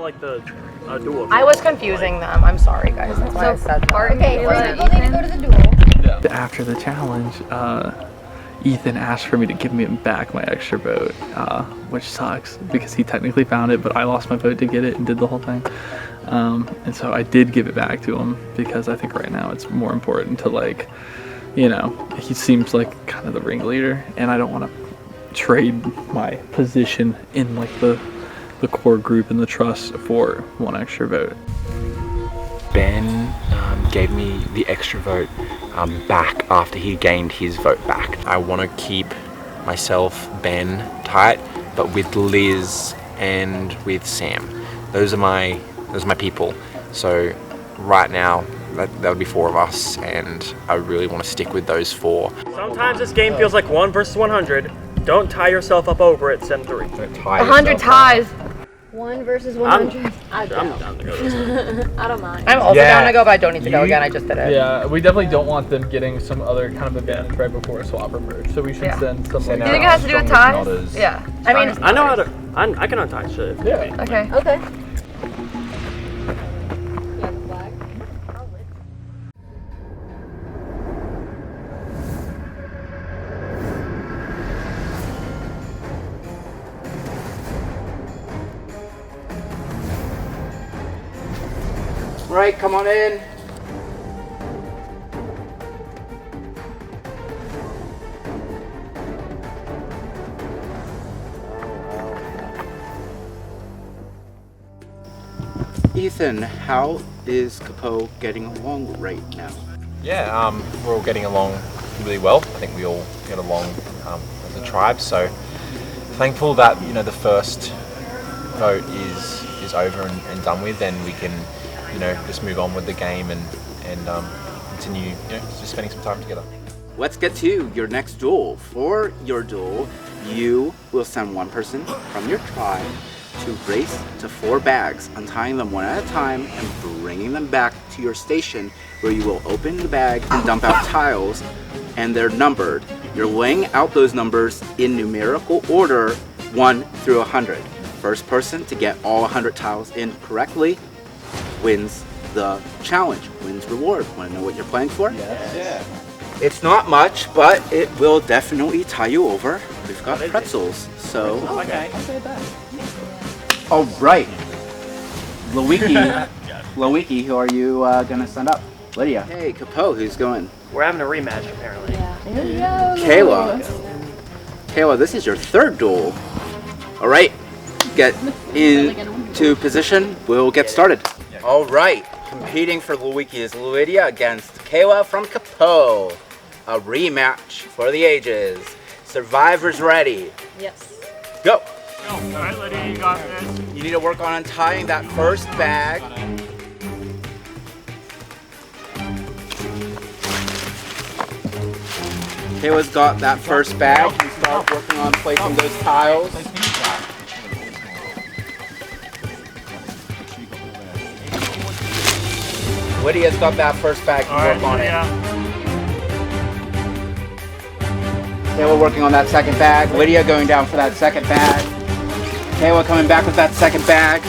like the duel. I was confusing them. I'm sorry, guys. That's why I said that. Okay, we'll need to go to the duel. After the challenge, Ethan asked for me to give me back my extra vote, which sucks because he technically found it, but I lost my vote to get it and did the whole thing. And so I did give it back to him because I think right now it's more important to, like, you know, he seems like kind of the ringleader, and I don't want to trade my position in like the core group and the trust for one extra vote. Ben gave me the extra vote back after he gained his vote back. I want to keep myself, Ben, tight, but with Liz and with Sam. Those are my people. So right now, that would be 4 of us, and I really want to stick with those 4. Sometimes this game feels like 1 versus 100. Don't tie yourself up over it, send 3. 100 ties. 1 versus 100. I'm down to go this time. I don't mind. I'm also down to go, but I don't need to go again. I just did it. Yeah, we definitely don't want them getting some other kind of advantage right before a swap or merge, so we should send some. Do you think it has to do with ties? Yeah. I mean, I know how to. I can untie shit. Yeah. Okay. Okay. Right, come on in. Ethan, how is Capo getting along right now? Yeah, we're all getting along really well. I think we all get along as a tribe. So thankful that, you know, the first vote is over and done with, and we can, you know, just move on with the game and continue, you know, just spending some time together. Let's get to your next duel. For your duel, you will send one person from your tribe to race to 4 bags, untying them one at a time and bringing them back to your station, where you will open the bag and dump out tiles, and they're numbered. You're laying out those numbers in numerical order, 1 through 100. First person to get all 100 tiles in correctly wins the challenge, wins reward. Want to know what you're playing for? Yes. Yeah. It's not much, but it will definitely tie you over. We've got pretzels, so. Okay. All right. Lowiki, who are you gonna send up? Lydia. Hey, Capo, who's going? We're having a rematch apparently. Yeah. Kayla, this is your 3rd duel. All right, get into position. We'll get started. All right, competing for Lowiki is Lydia against Kayla from Capo. A rematch for the ages. Survivors ready? Yes. Go. All right, Lydia, you got this. You need to work on untying that first bag. Kayla's got that first bag. You start working on placing those tiles. Lydia's got that first bag. You work on it. Kayla working on that second bag. Lydia going down for that second bag. Kayla coming back with that second bag.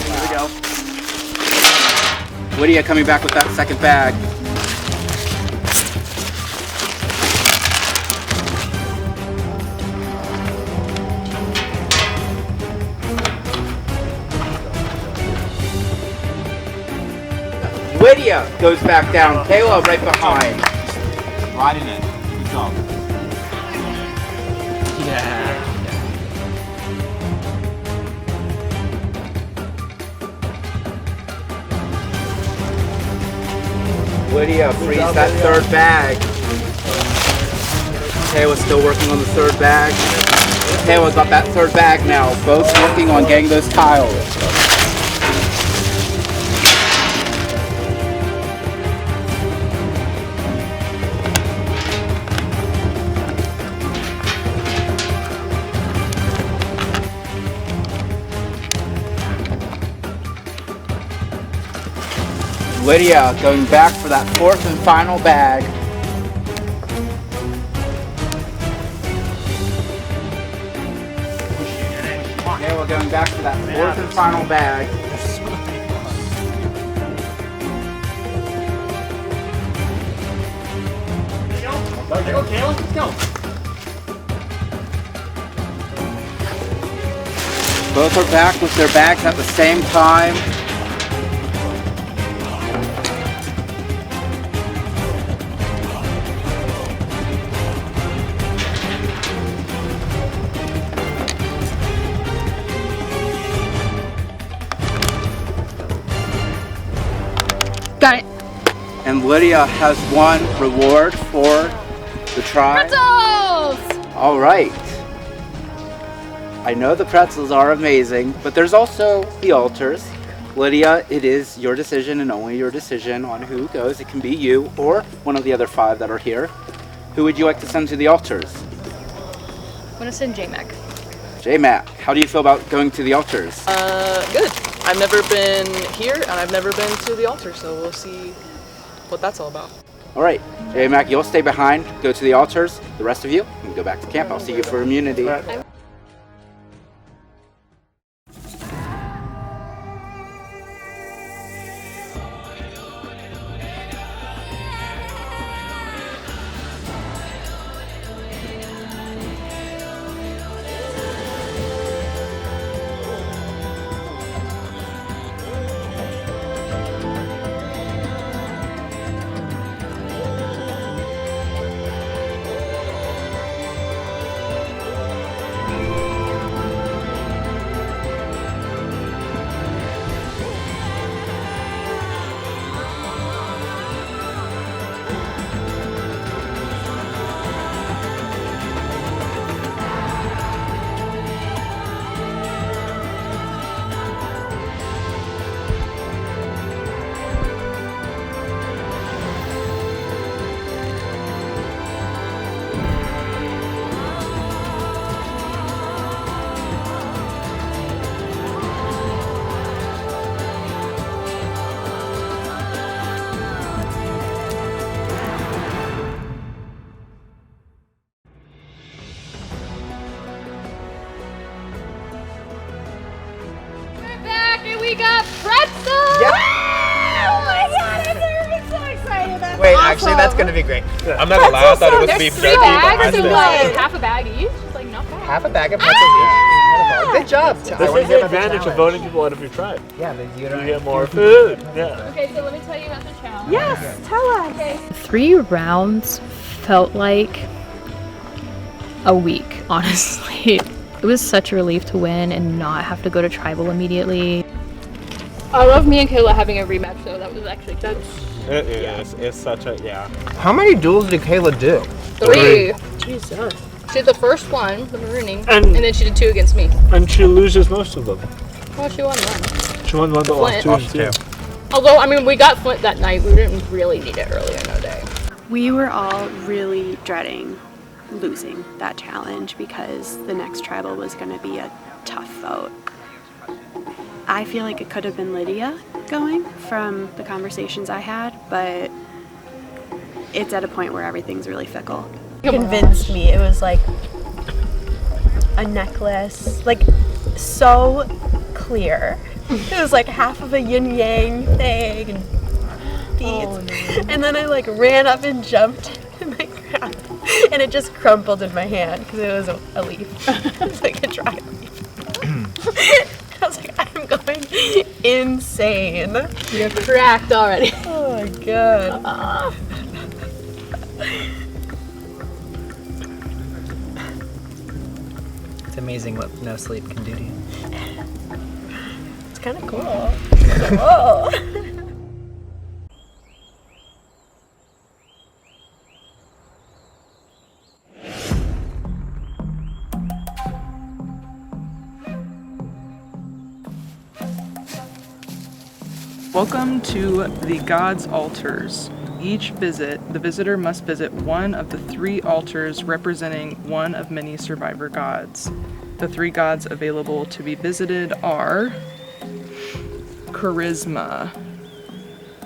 There we go. Lydia coming back with that second bag. Lydia goes back down. Kayla right behind. Right in it. Good job. Yeah. Lydia frees that 3rd bag. Kayla's still working on the 3rd bag. Kayla's got that 3rd bag now. Both working on getting those tiles. Lydia going back for that 4th and final bag. Okay, we're going back to that fourth and final bag. There you go, Kayla. Let's go. Both are back with their bags at the same time. Got it. And Lydia has one reward for the try. Pretzels! All right. I know the pretzels are amazing, but there's also the altars. Lydia, it is your decision and only your decision on who goes. It can be you or one of the other 5 that are here. Who would you like to send to the altars? I'm gonna send J-Mac. J-Mac, how do you feel about going to the altars? Good. I've never been here and I've never been to the altar, so we'll see what that's all about. All right, J-Mac, you'll stay behind, go to the altars. The rest of you can go back to camp. I'll see you for immunity. We got pretzels! Yep. Oh my god, I've never been so excited. That's Wait, awesome. actually, that's gonna be great. I'm not gonna lie, I thought it was There's beef 3 jerky, but bags, I so still- like half a bag each. It's like not bad. Half a bag of pretzels each. Incredible. Good job. This is the advantage of voting people out of your tribe. Yeah, but you You don't get more food. Yeah. Okay, so let me tell you about the challenge. Yes, tell us. Okay. 3 rounds felt like a week, honestly. It was such a relief to win and not have to go to tribal immediately. I love me and Kayla having a rematch, so that was actually good. It is. It's such a, yeah. How many duels did Kayla do? 3. Jesus. She did the first one, the marooning, And- and then she did 2 against me. And she loses most of them. Well, she won 1. She won one, but lost Flint. two. Although, I mean, we got Flint that night. We didn't really need it earlier in the day. We were all really dreading losing that challenge because the next tribal was going to be a tough vote. I feel like it could have been Lydia going from the conversations I had, but it's at a point where everything's really fickle. Convinced me. It was like a necklace, like so clear. It was like half of a yin yang thing and beads. And then I like ran up and jumped and I grabbed, and it just crumpled in my hand because it was a leaf. It was like a dry leaf. I was like, I'm going insane. You're cracked already. Oh my god. It's amazing what no sleep can do to you. It's kind of cool. Whoa. Welcome to the God's Altars. Each visit, the visitor must visit one of the 3 altars representing one of many survivor gods. The 3 gods available to be visited are charisma,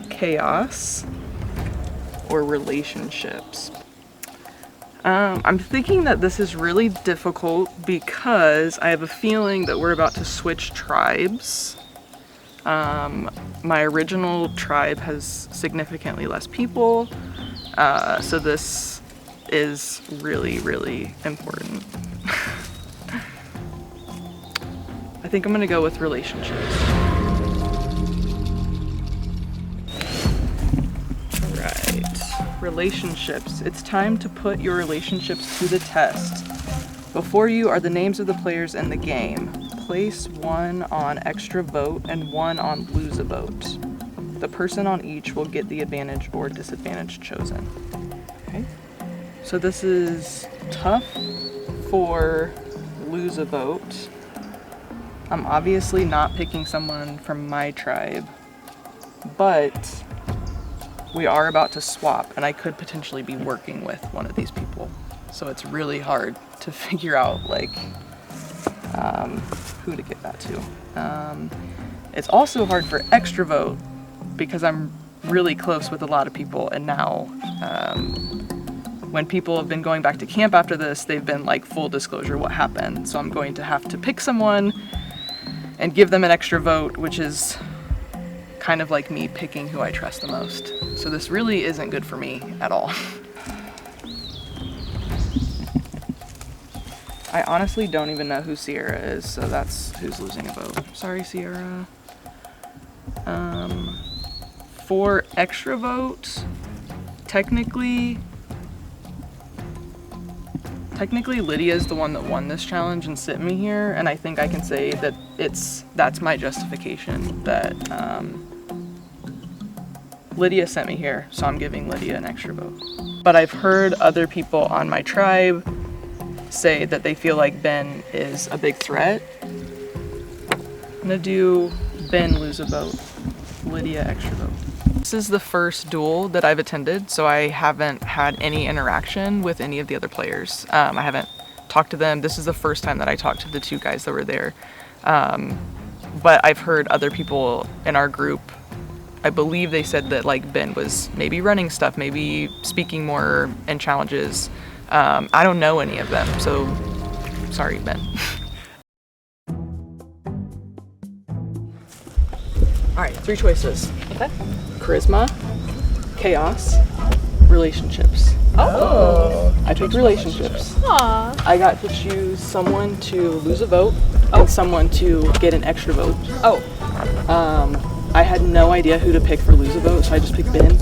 chaos, or relationships. I'm thinking that this is really difficult because I have a feeling that we're about to switch tribes. My original tribe has significantly less people, so this is really, really important. I think I'm gonna go with relationships. Right, relationships. It's time to put your relationships to the test. Before you are the names of the players in the game. Place one on extra vote and one on lose a vote. The person on each will get the advantage or disadvantage chosen. Okay. So this is tough for lose a vote. I'm obviously not picking someone from my tribe, but we are about to swap and I could potentially be working with one of these people. So it's really hard to figure out like who to give that to. It's also hard for extra vote because I'm really close with a lot of people, and now when people have been going back to camp after this, they've been like full disclosure what happened. So I'm going to have to pick someone and give them an extra vote, which is kind of like me picking who I trust the most. So this really isn't good for me at all. I honestly don't even know who Sierra is, so that's who's losing a vote. Sorry, Sierra. For extra vote, technically Lydia is the one that won this challenge and sent me here, and I think I can say that that's my justification, that Lydia sent me here, so I'm giving Lydia an extra vote. But I've heard other people on my tribe say that they feel like Ben is a big threat. I'm gonna do Ben lose a vote, Lydia extra vote. This is the first duel that I've attended, so I haven't had any interaction with any of the other players. I haven't talked to them. This is the first time that I talked to the two guys that were there. But I've heard other people in our group, I believe they said that like Ben was maybe running stuff, maybe speaking more in challenges. I don't know any of them, so sorry, Ben. All right, 3 choices. Okay. Charisma, chaos, relationships. Oh. I picked relationships. Aww. I got to choose someone to lose a vote and someone to get an extra vote. Oh. I had no idea who to pick for lose a vote, so I just picked Ben.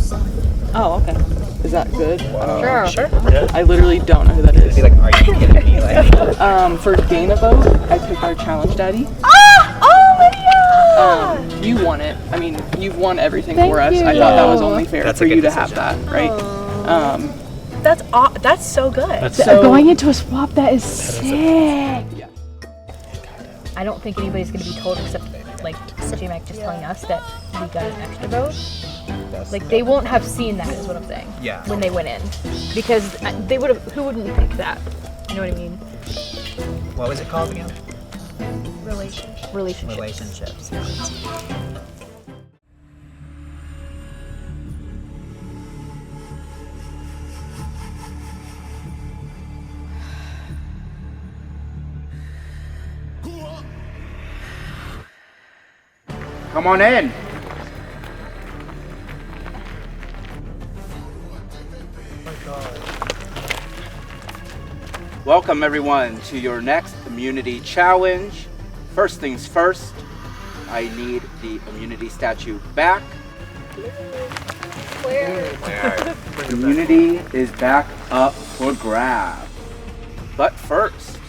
Oh, okay. Is that good? Sure. I literally don't know who that is. Be like, are you kidding me? Like, For gain a vote, I picked our challenge daddy. You won it. I mean, you've won everything for us. I thought that was only fair for you to have that, right? That's so good. So going into a swap, that is sick. Yeah. I don't think anybody's gonna be told except like J-Mac just telling us that we got an extra vote. Like they won't have seen that is what I'm saying. Yeah. When they went in, because they would have. Who wouldn't pick that? You know what I mean? what was it called again? Relationships. Come on in. Welcome everyone to your next immunity challenge. First things first, I need the immunity statue back. Where? Immunity is back up for grab. But first,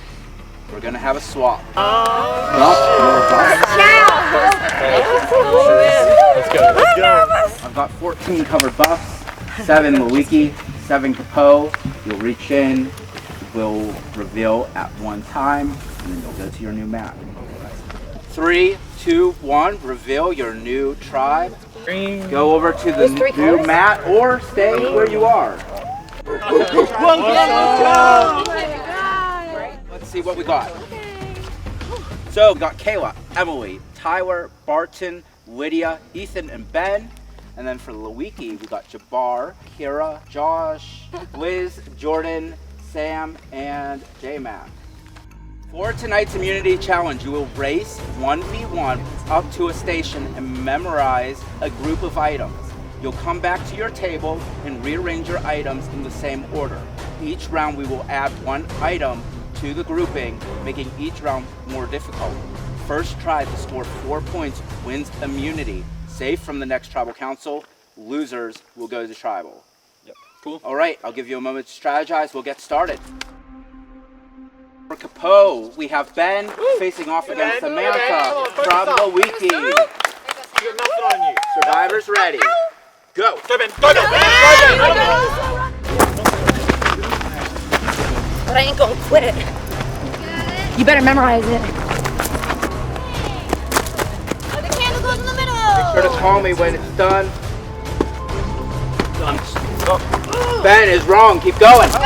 we're gonna have a swap. Let's go. I've got 14 covered buffs, 7 Lewicki, 7 Capo. You'll reach in, we'll reveal at one time, and then you'll go to your new map. 3, 2, 1, reveal your new tribe. Go over to the new mat or stay where you are. Let's see what we got. So we got Kayla, Emily, Tyler, Barton, Lydia, Ethan, and Ben. And then for Lewicki, we got Jabbar, Kira, Josh, Liz, Jordan, Sam, and J-Mac. For tonight's immunity challenge, you will race 1v1 up to a station and memorize a group of items. You'll come back to your table and rearrange your items in the same order. Each round we will add one item to the grouping, making each round more difficult. First try to score 4 points wins immunity, safe from the next tribal council. Losers will go to tribal. Yep. Cool. All right, I'll give you a moment to strategize. We'll get started. For Capo, we have Ben facing off against Samantha from Lowiki. You got nothing on you. Survivors ready. Go. Go, Ben. Go, Ben. Go, But I ain't gonna quit. You better memorize it. The candle goes in the middle. Make sure to call me when it's done. Ben is wrong. Keep going. Go, go, go.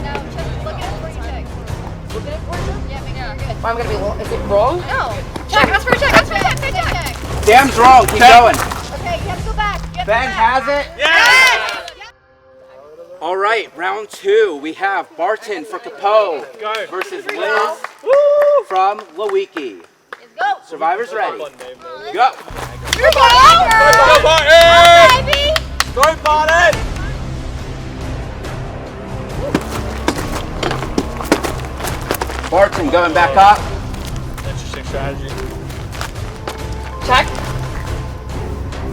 Now, check. Look at it before you check. Look at it before you check? Yeah, make sure you're good. I'm gonna be wrong. Is it wrong? No. Check. That's for a check. That's for a check. Check, check. Sam's wrong. Keep going. Okay, you have to go back. Ben has it. Yeah! All right, round 2. We have Barton for Capo versus Liz from Lowiki. Let's go. Survivors ready. Go. Go, Barton! baby. Go, Barton! Barton going back up. Interesting strategy. Check.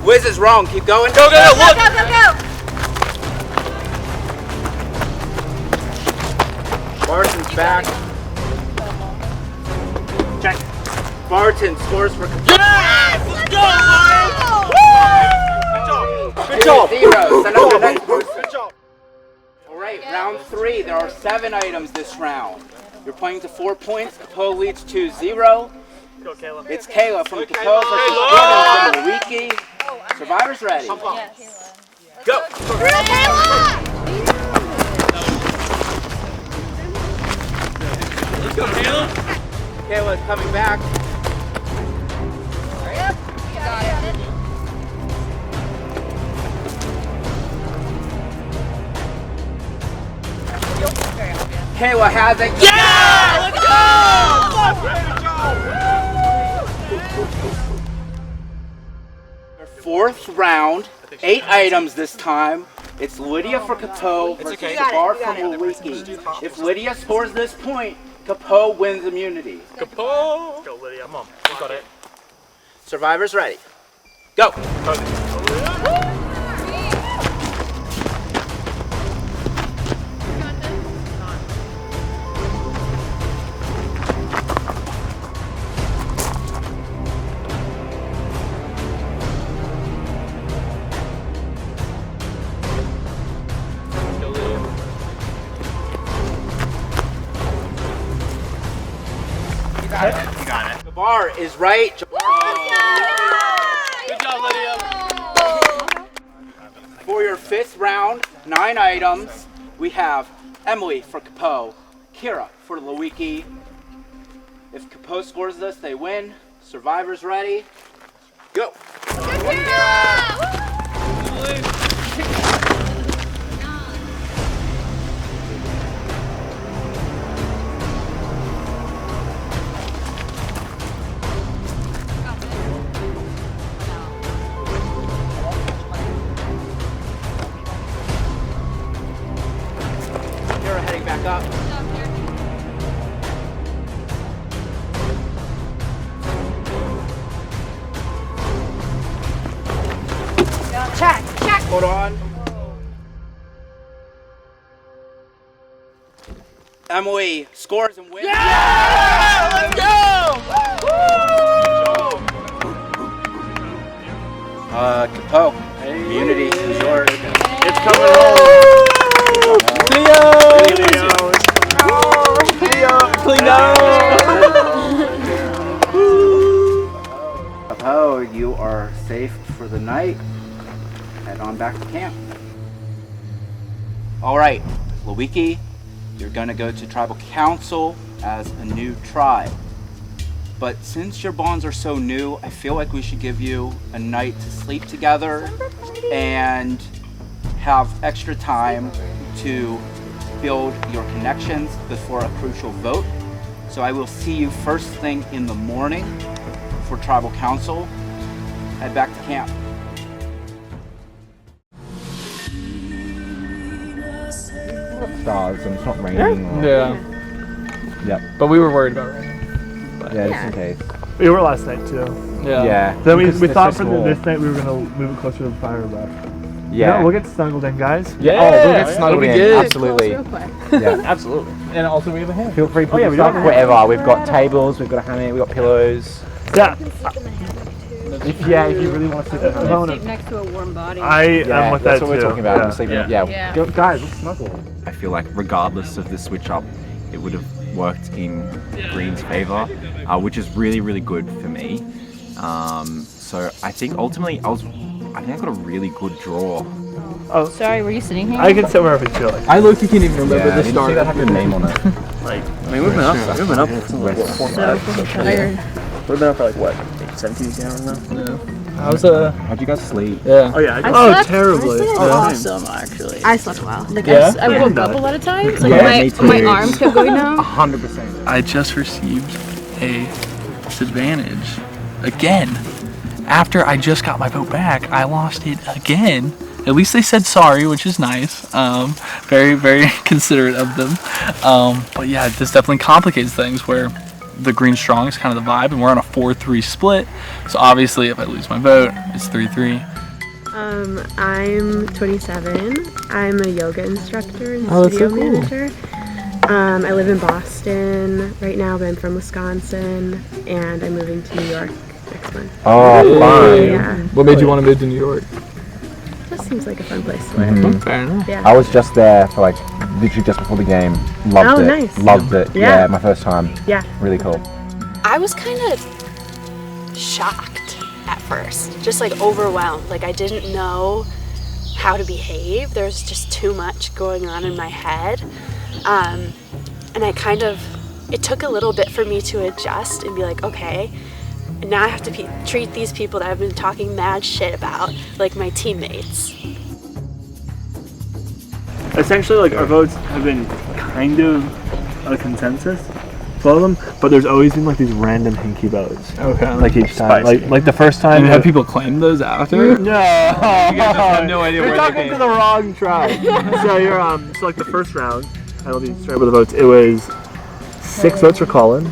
Wiz is wrong. Keep going. Go, go, Go, look! go, go, go. Barton's back. Check. Barton scores for Capo. Yes! Let's go, Barton! Good job. 0. Send up the next person. Good job. All right, round 3. There are 7 items this round. You're playing to 4 points. Capo leads 2-0. Go, Kayla. It's Kayla from Capo versus Steven from Lowiki. Survivors ready. Go. Let's go, Kayla. Kayla's coming back. Kayla has it. Yeah! Let's go! 4th round. 8 items this time. It's Lydia for Capo versus Bar from Lowiki. If Lydia scores this point, Capo wins immunity. Capo! Let's go, Lydia. Come on. You got it. Survivors ready. Go. You got it. The bar is right. Good job, Lydia. For your 5th round, 9 items. We have Emily for Capo, Kira for Lowiki. If Capo scores this, they win. Survivors ready. Go. Kira heading back up. Check. Check. Hold on. Emily scores and wins. Yeah! Let's go! Capo, immunity is yours. It's coming home. Capo, you are safe for the night. Head on back to camp. All right, Lowiki, you're gonna go to tribal council as a new tribe. But since your bonds are so new, I feel like we should give you a night to sleep together and have extra time to build your connections before a crucial vote. So I will see you first thing in the morning for tribal council. Head back to camp. Stars and it's not raining. Or... Yeah. Yep. But we were worried about rain. But Yeah, just in case. We were last night too. Yeah. Then we Because thought it's so for small. this night we were gonna move it closer to the fire, but Yeah. no, we'll get snuggled in, guys. Yeah. Oh, we'll get snuggled in. good. Absolutely. Yeah. Absolutely. And also we have a hammock. Feel free to put yeah, your we got stuff a hammock. wherever. We've got tables, we've got a hammock, we've got pillows. Yeah. If you really want to sit in a hammock. Sleep next to a warm body. I am with that's that what we're too. talking about. Yeah. We're sleeping. Yeah. Yeah. Go, guys, let's snuggle. I feel like regardless of the switch up, it would have worked in Green's favor, which is really, really good for me. So I think ultimately I think I got a really good draw. Oh, Sorry, were you sitting here? I can sit wherever you feel like. I low-key can't even remember the Did you see start. that have your name on it? Like, I mean, we've been up since like what, 4 or 5. Tired. We've been up for like what, 17 hours now. How'd you guys sleep? Yeah. Oh yeah. Oh, slept- terribly. I slept Yeah. awesome, actually. I slept well. Like, Yeah? I woke up a lot of times. Like, Yeah, me too. my arms kept going down. 100%. I just received a disadvantage again. After I just got my vote back, I lost it again. At least they said sorry, which is nice. Very, very considerate of them. But yeah, this definitely complicates things where the green strong is kind of the vibe, and we're on a 4-3 split. So obviously, if I lose my vote, it's 3-3. I'm 27. I'm a yoga instructor and Oh, that's studio so cool. manager. I live in Boston right now, but I'm from Wisconsin, and I'm moving to New York next month. Oh, fun. Yeah, What made you want to move to New York? just seems like a fun place to live. Fair enough. Yeah. I was just there for like literally just before the game. Loved Oh, it. nice. Loved it. Yeah. Yeah, my first time. Yeah. Really cool. I was kind of shocked at first, just like overwhelmed. Like I didn't know how to behave. There was just too much going on in my head. And it took a little bit for me to adjust and be like, okay, now I have to treat these people that I've been talking mad shit about like my teammates. Essentially, like our votes have been kind of a consensus for them, but there's always been like these random hinky votes. Okay. Like each time, Spicy. like the first time. And have people claim those after? No, You guys just have no idea you're where they talking came to the wrong tribe. So you're so like the first round, I'll be straight with the votes. It was 6 votes for Colin,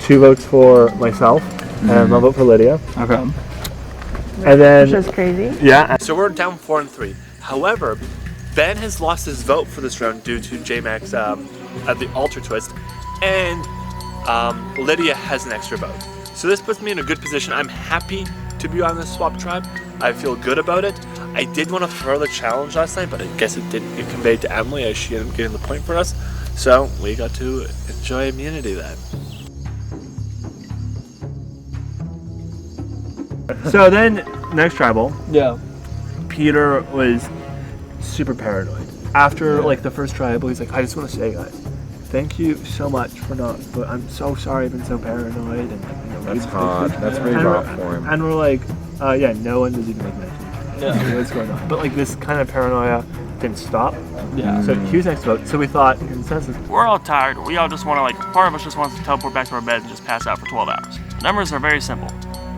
2 votes for myself, and 1 vote for Lydia. Okay. And then Which is crazy. yeah, So we're down 4-3. However, Ben has lost his vote for this round due to J-Max at the altar twist, and Lydia has an extra vote. So this puts me in a good position. I'm happy to be on this swap tribe. I feel good about it. I did want to throw the challenge last night, but I guess it didn't get conveyed to Emily as she ended up getting the point for us. So we got to enjoy immunity then. so then next tribal, Yeah. Peter was super paranoid. After like the first tribal, he's like, I just want to say, guys, thank you so much for not. But I'm so sorry I've been so paranoid. And That's hard. That's really and rough we're- for him. And we're like, yeah, no one was even like mentioned. Yeah. What's going on? But like this kind of paranoia didn't stop. Yeah. So he was next vote. So we thought in consensus. We're all tired. We all just want to, like, part of us just wants to teleport back to our beds and just pass out for 12 hours. The numbers are very simple.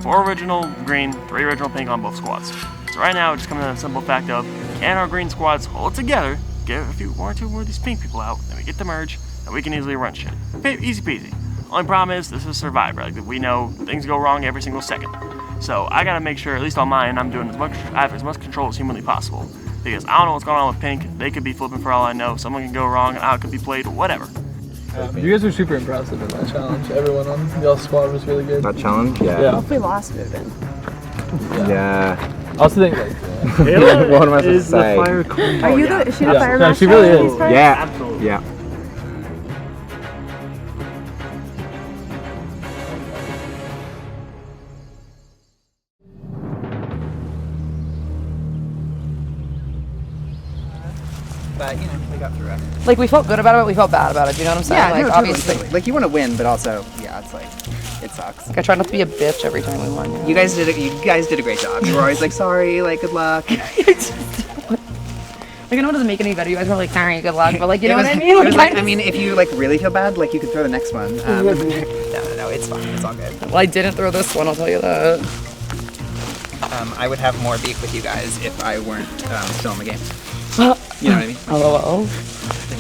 4 original green, 3 original pink on both squads. So right now, it just comes down to the simple fact of, can our green squads hold together, get one or two more of these pink people out, then we get the merge, and we can easily run shit. Easy peasy. Only problem is, this is Survivor. Like, we know things go wrong every single second. So I gotta make sure, at least on mine, I have as much control as humanly possible. Because I don't know what's going on with pink. They could be flipping for all I know. Someone can go wrong, and out could be played, whatever. You guys were super impressive in that challenge. Everyone on y'all's squad was really good. That challenge? Yeah. Yeah. We lost Vivian. Yeah. I also think like What am I supposed to Is the say? fire queen? Are you the? Is she the Yeah. fire No, master? she really of is. these parts? Yeah. Absolutely. Yeah. But you know, we got through it. Like we felt good about it, but we felt bad about it. Do you know what I'm saying? Yeah, like no, obviously, totally. Like you want to win, but also, yeah, it's like it sucks. like, I try not to be a bitch every time we won. You guys did a great job. You were always like, sorry, like good luck. Like, I know it doesn't make any better. You guys were like, sorry, good luck. But, like, you know It was- what I mean? it was Like, I mean, if you like really feel bad, like you could throw the next one. No, it's fine. It's all good. well, I didn't throw this one, I'll tell you that. I would have more beef with you guys if I weren't still in the game. You know what I mean? LOL.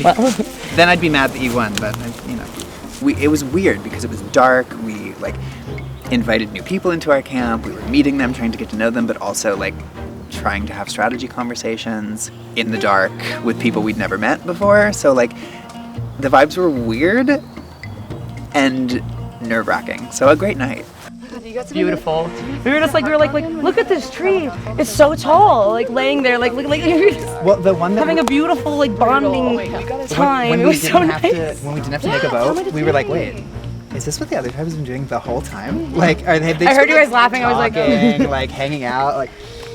Well. Then I'd be mad that you won, but you know, it was weird because it was dark. We like invited new people into our camp. We were meeting them, trying to get to know them, but also like trying to have strategy conversations in the dark with people we'd never met before. So like the vibes were weird and nerve-wracking. So a great night. Beautiful. We were like, look at this tree. It's so tall. Like laying there, like Well, the one that having a beautiful like bonding time. when It we was so didn't have nice. to when we didn't have to make a vote, we were like, wait, is this what the other tribes have been doing the whole time? Like, are they? I heard you guys laughing. I was like, talking, like hanging out, like.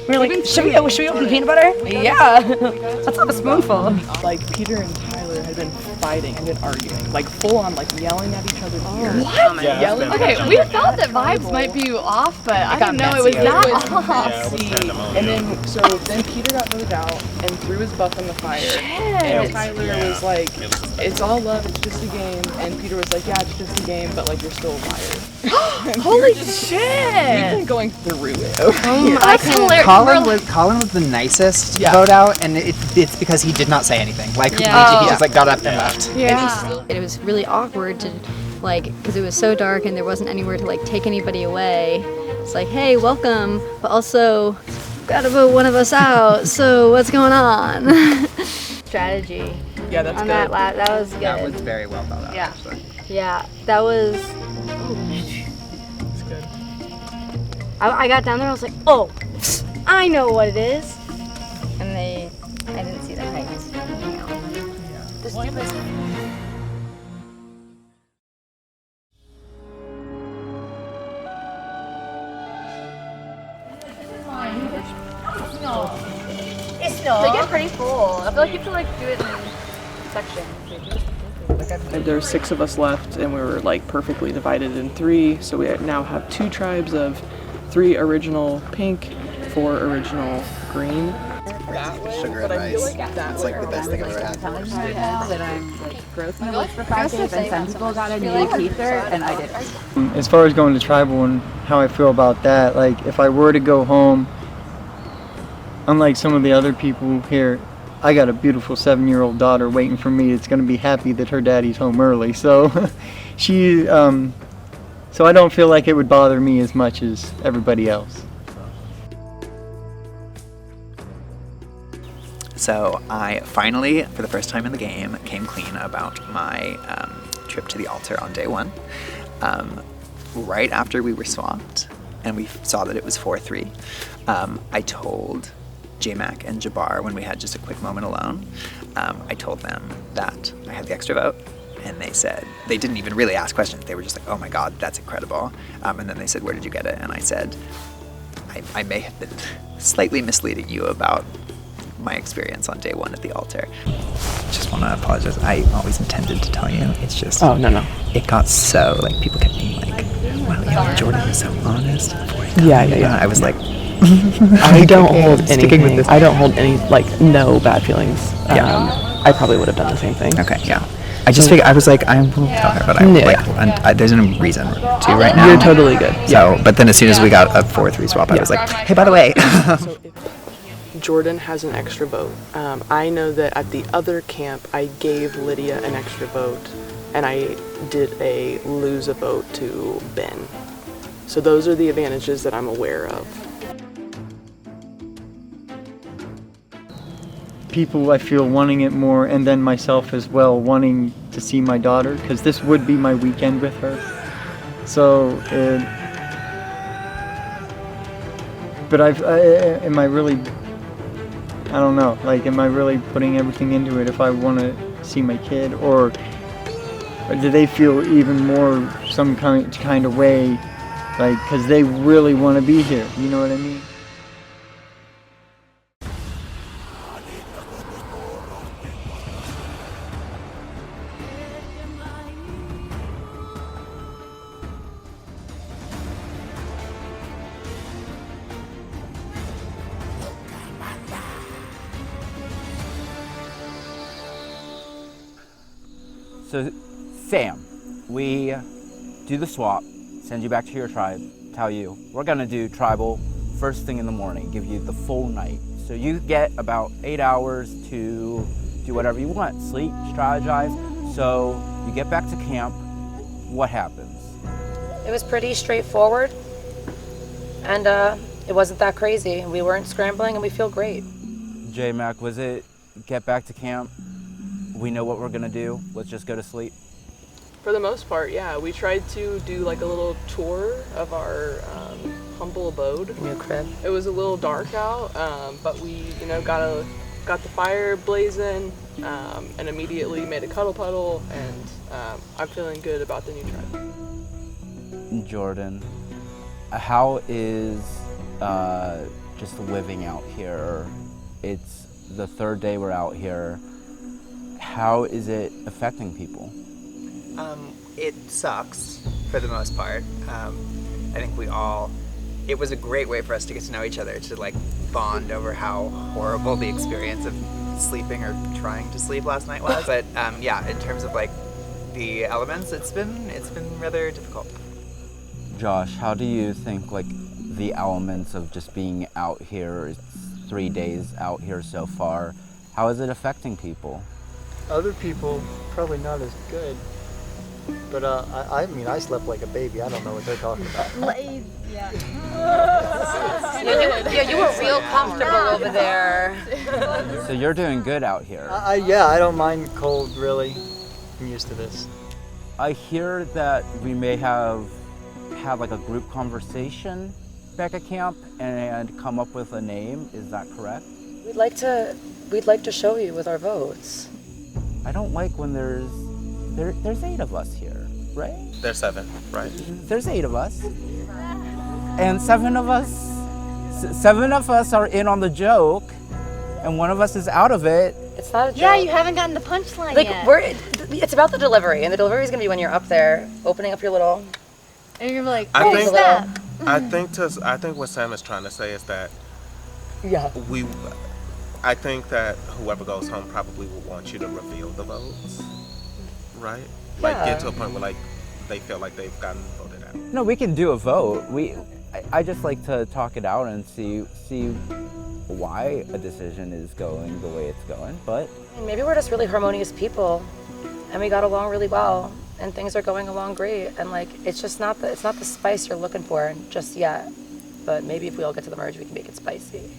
we were like, should we open peanut butter? Yeah. Let's have a spoonful. Like Peter and Tyler had been fighting and been arguing, like full on, like yelling at each other's ears. What? Yeah, yelling. Okay, we thought that vibes might be off, but I didn't know it was that off. And then Peter got voted out and threw his buff in the fire. And Tyler was like, "It's all love. It's just a game." And Peter was like, "Yeah, it's just a game, but like you're still a liar." Holy We've shit! been going through it. That's hilarious. Colin was the nicest vote out, and it's because he did not say anything. Like he just like got up and left. Yeah. It was really awkward to, like, because it was so dark and there wasn't anywhere to like take anybody away. It's like, hey, welcome, but also gotta vote one of us out. So what's going on? Strategy. Yeah, that's on good. That was good. That was very well thought out. Yeah. Actually. Yeah, that was. It's good. I got down there. I was like, oh, I know what it is. And I didn't see the heights. The stupid. They get pretty full. I feel like you have to like do it in sections. And there were 6 of us left, and we were like perfectly divided in 3. So we now have 2 tribes of 3 original pink, 4 original green. Sugar and rice. It's like the best thing I've ever had. That I'm like growth in the woods for 5 days, and some people got a new teether, and I didn't. As far as going to tribal and how I feel about that, like if I were to go home, unlike some of the other people here, I got a beautiful 7-year-old daughter waiting for me. It's going to be happy that her daddy's home early. So so I don't feel like it would bother me as much as everybody else. So I finally, for the first time in the game, came clean about my trip to the altar on day 1. Right after we were swapped and we saw that it was 4-3, I told J-Mac and Jabbar, when we had just a quick moment alone, I told them that I had the extra vote, and they said, they didn't even really ask questions. They were just like, oh my God, that's incredible. And then they said, where did you get it? And I said, I may have been slightly misleading you about my experience on day 1 at the altar. Just want to apologize. I always intended to tell you. It's just... Oh, no. It got so, like, people kept being like, wow, yeah, Jordan is so honest. Yeah. I was like... I don't hold anything. I don't hold any, like, no bad feelings. I probably would have done the same thing. Okay, yeah. I just figured, I was like, I will tell her, but there's no reason to right now. You're totally good. So, but then as soon as we got a 4-3 swap, I was like, hey, by the way. So if Jordan has an extra vote, I know that at the other camp, I gave Lydia an extra vote, and I did a lose a vote to Ben. So those are the advantages that I'm aware of. People, I feel, wanting it more, and then myself as well, wanting to see my daughter, because this would be my weekend with her. So, but am I really, I don't know, like, am I really putting everything into it if I want to see my kid, or do they feel even more some kind of way, like, because they really want to be here, you know what I mean? So, Sam, we do the swap, send you back to your tribe, tell you, we're gonna do tribal first thing in the morning, give you the full night. So you get about 8 hours to do whatever you want, sleep, strategize. So you get back to camp, what happens? It was pretty straightforward, and it wasn't that crazy. We weren't scrambling, and we feel great. J-Mac, was it get back to camp, we know what we're gonna do, let's just go to sleep? For the most part, yeah. We tried to do like a little tour of our humble abode. New crib. It was a little dark out, but we, got the fire blazing, and immediately made a cuddle puddle, and I'm feeling good about the new tribe. Jordan, how is just living out here? It's the third day we're out here. How is it affecting people? It sucks for the most part. I think it was a great way for us to get to know each other, to like bond over how horrible the experience of sleeping or trying to sleep last night was. But yeah, in terms of like the elements, it's been rather difficult. Josh, how do you think like the elements of just being out here, it's 3 days out here so far, how is it affecting people? Other people, probably not as good. But I mean, I slept like a baby. I don't know what they're talking about. Yeah, you were real comfortable over there. So you're doing good out here. Yeah, I don't mind cold, really. I'm used to this. I hear that we may have like a group conversation back at camp and come up with a name. Is that correct? We'd like to show you with our votes. I don't like when there's 8 of us here, right? There's 7, right? There's 8 of us. And 7 of us are in on the joke, and 1 of us is out of it. It's not a joke. Yeah, you haven't gotten the punchline yet. It's about the delivery, and the delivery is gonna be when you're up there, opening up your little. And you're like, I what think is that? I think what Sam is trying to say is that yeah, I think that whoever goes home probably will want you to reveal the votes, right? Like get to a point where like they feel like they've gotten voted out. No, we can do a vote. I just like to talk it out and see why a decision is going the way it's going. But maybe we're just really harmonious people, and we got along really well, and things are going along great. And like it's not the spice you're looking for just yet. But maybe if we all get to the merge, we can make it spicy.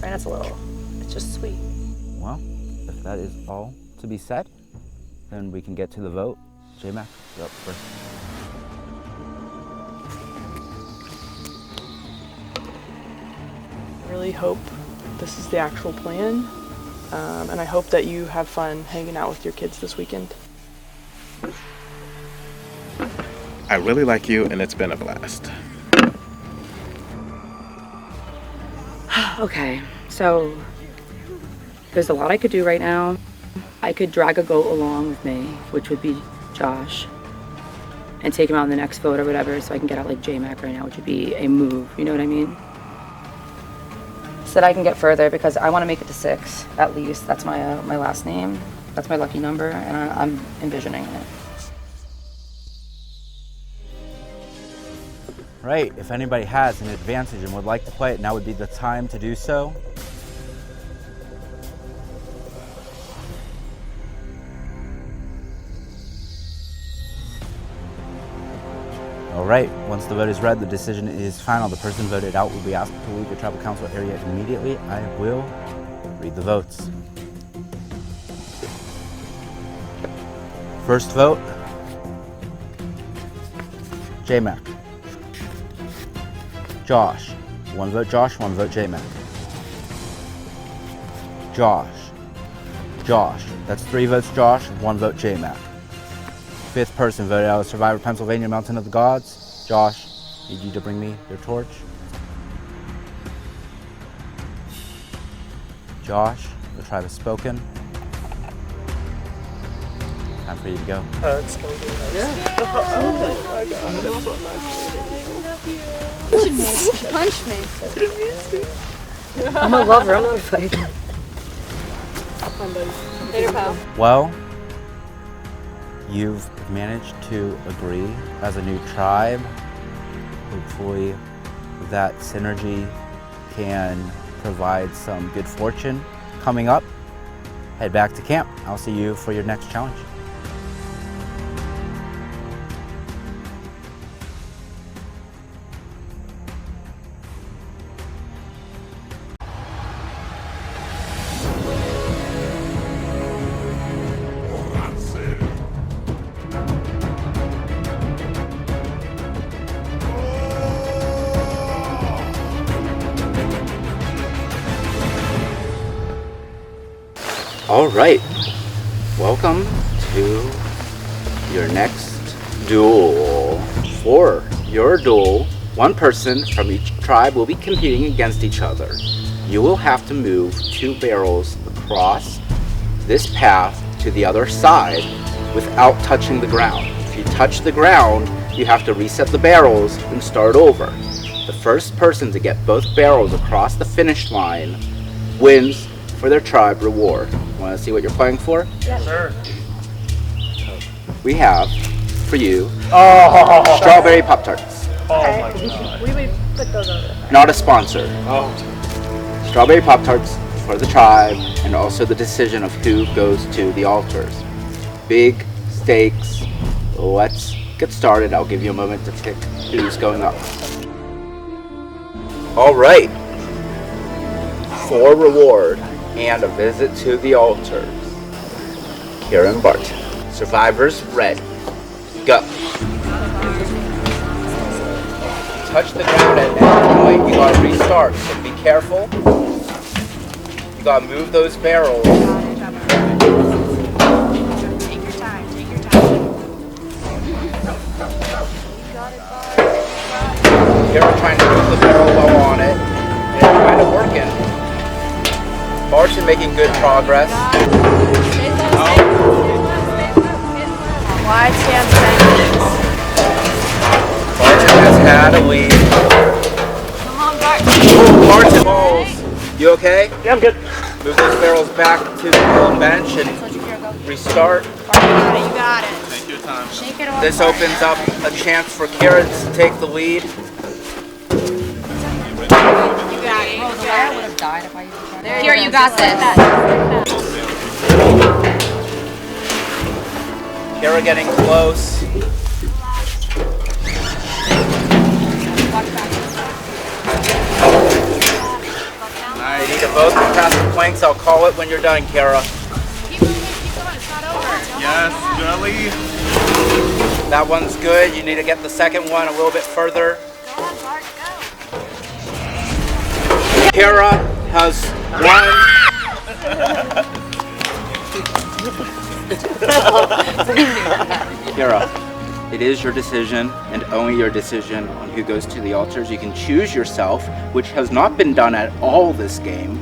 Right? It's just sweet. Well, if that is all to be said, then we can get to the vote. J-Mac, you're up first. I really hope this is the actual plan, and I hope that you have fun hanging out with your kids this weekend. I really like you, and it's been a blast. Okay, so there's a lot I could do right now. I could drag a goat along with me, which would be Josh, and take him out in the next vote or whatever, so I can get out like J-Mac right now, which would be a move, you know what I mean? So that I can get further, because I want to make it to 6, at least. That's my my last name. That's my lucky number, and I'm envisioning it. Right, if anybody has an advantage and would like to play it, now would be the time to do so. All right, once the vote is read, the decision is final. The person voted out will be asked to leave the tribal council area immediately. I will read the votes. First vote, J-Mac. Josh. 1 vote Josh, 1 vote J-Mac. Josh. That's 3 votes Josh, 1 vote J-Mac. 5th person voted out of Survivor Pennsylvania Mountain of the Gods. Josh, need you to bring me your torch. Josh, the tribe has spoken. Time for you to go. It's gonna be nice. Yeah. Oh my god, that was so nice. Punch me. I'm a lover, I'm not a fighter. Later, pal. Well, You've managed to agree as a new tribe. Hopefully that synergy can provide some good fortune coming up. Head back to camp. I'll see you for your next challenge. All right, welcome to your next duel. For your duel, one person from each tribe will be competing against each other. You will have to move 2 barrels across this path to the other side without touching the ground. If you touch the ground, you have to reset the barrels and start over. The first person to get both barrels across the finish line wins for their tribe reward. Want to see what you're playing for? Yes, sir. We have for you Oh. strawberry Pop-Tarts. Oh my god. We would put those over there. Not a sponsor. Oh. Strawberry Pop-Tarts for the tribe, and also the decision of who goes to the altars. Big stakes. Let's get started. I'll give you a moment to pick who's going up. All right. For reward and a visit to the altars. Kira and Bart. Survivors ready. Go. Touch the ground at any point, you gotta restart, so be careful. You gotta move those barrels. Take your time, take your time. Kira trying to move the barrel while on it. It's kind of working. Bart's making good progress. Wide stance bendings. Barton has had a lead. Come on, Bart. Barton balls. You okay? Yeah, I'm good. Move those barrels back to the bench and restart. You got it. Take your time. Shake it off. This opens up a chance for Kira to take the lead. You got it. Bro, the way I would have died if I used the camera. Here, you got this. Kira getting close. You need to both pass the planks. I'll call it when you're done, Kira. Yes, Jelly. That one's good. You need to get the second one a little bit further. Kira has won. Kira, it is your decision and only your decision on who goes to the altars. You can choose yourself, which has not been done at all this game,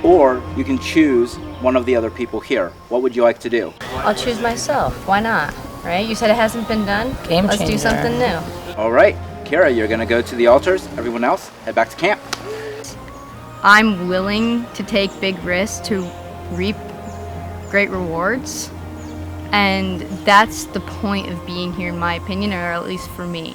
or you can choose one of the other people here. What would you like to do? I'll choose myself. Why not? Right? You said it hasn't been done? Game Let's do changer. something new. All right, Kira, you're gonna go to the altars. Everyone else, head back to camp. I'm willing to take big risks to reap great rewards. And that's the point of being here, in my opinion, or at least for me.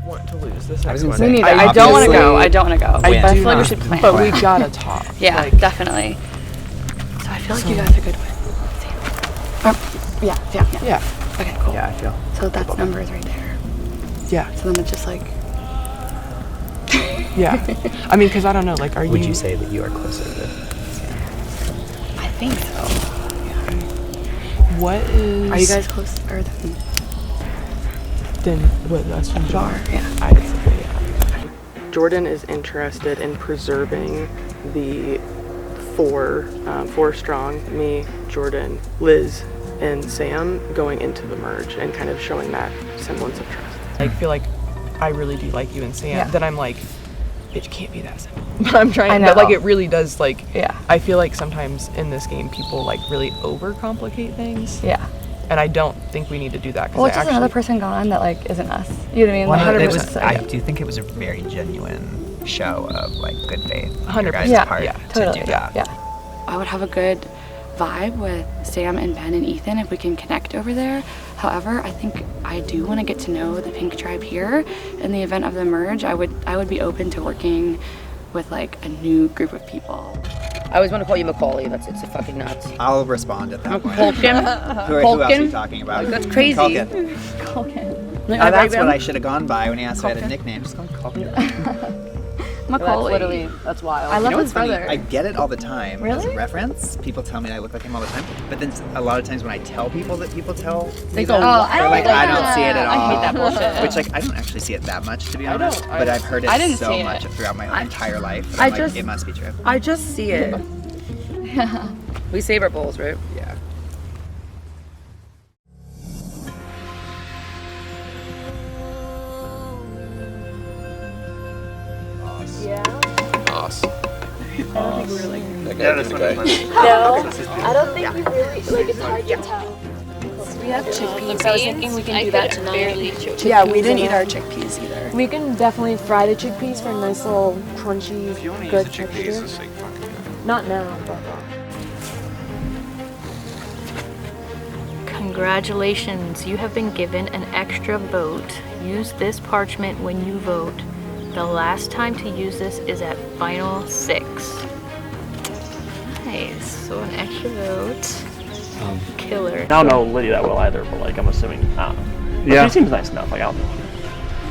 Want to lose this I was next gonna one. say, I don't want to obviously- go. I don't want to go. I But I do feel like we not. should plan. But we gotta talk. Yeah, Like, definitely. So I feel like you guys are good with. Yeah. Okay, cool. Yeah, I feel. So that's numbers right there. Yeah. So then it's just like. Yeah. I mean, because I don't know, like, are Would you say that you are closer to I think so. What is... Are you guys closer than Then, what, that's from Jar? Yeah. I'd say, yeah. Jordan is interested in preserving the four strong, me, Jordan, Liz, and Sam going into the merge and kind of showing that semblance of trust. I feel like I really do like you and Sam. Yeah. Then I'm like, it can't be that simple. But I'm trying, I know. but like it really does, like, Yeah. I feel like sometimes in this game people like really overcomplicate things. Yeah. And I don't think we need to do that. 'Cause Well, I it's just actually, another person gone that like isn't us. You know what I mean? Well, Like, it was, 100%, I yeah. do think it was a very genuine show of like good faith on 100%. your guys' Yeah, part yeah, to totally, do that. yeah. I would have a good vibe with Sam and Ben and Ethan if we can connect over there. However, I think I do want to get to know the Pink Tribe here. In the event of the merge, I would be open to working with like a new group of people. I always want to call you Macaulay. It's a fucking nuts. I'll respond at that point. Culkin. Who else are you talking about? That's crazy. Culkin. Culkin. That's what I should have gone by when he asked if I had a nickname. Just call me Culkin. Macaulay. That's wild. I love You know his what's funny? brother. I get it all the time as Really? a reference. People tell me I look like him all the time. But then a lot of times when I tell people that people tell They me go, that, "Oh, I they're don't like, like I don't that." see it at all. I hate that bullshit. Which like I don't actually see it that much to be I honest. don't- But I've heard I it didn't so see much it. throughout my entire life. That I I'm like, just- it must be true. I just see it. We save our bowls, right? Yeah. Awesome. I don't think we're like. Okay, that's okay. No, I don't think we really like. It's hard to tell. We have chickpeas, so I was thinking we can do that tonight. Yeah, we didn't eat our chickpeas either. We can definitely fry the chickpeas for a nice little crunchy, good texture. Not now, but. Congratulations, you have been given an extra vote. Use this parchment when you vote. The last time to use this is at final 6. Nice, so an extra vote. Killer. I don't know Lydia that well either, but like I'm assuming, I don't know. But Yeah. she seems nice enough. Like I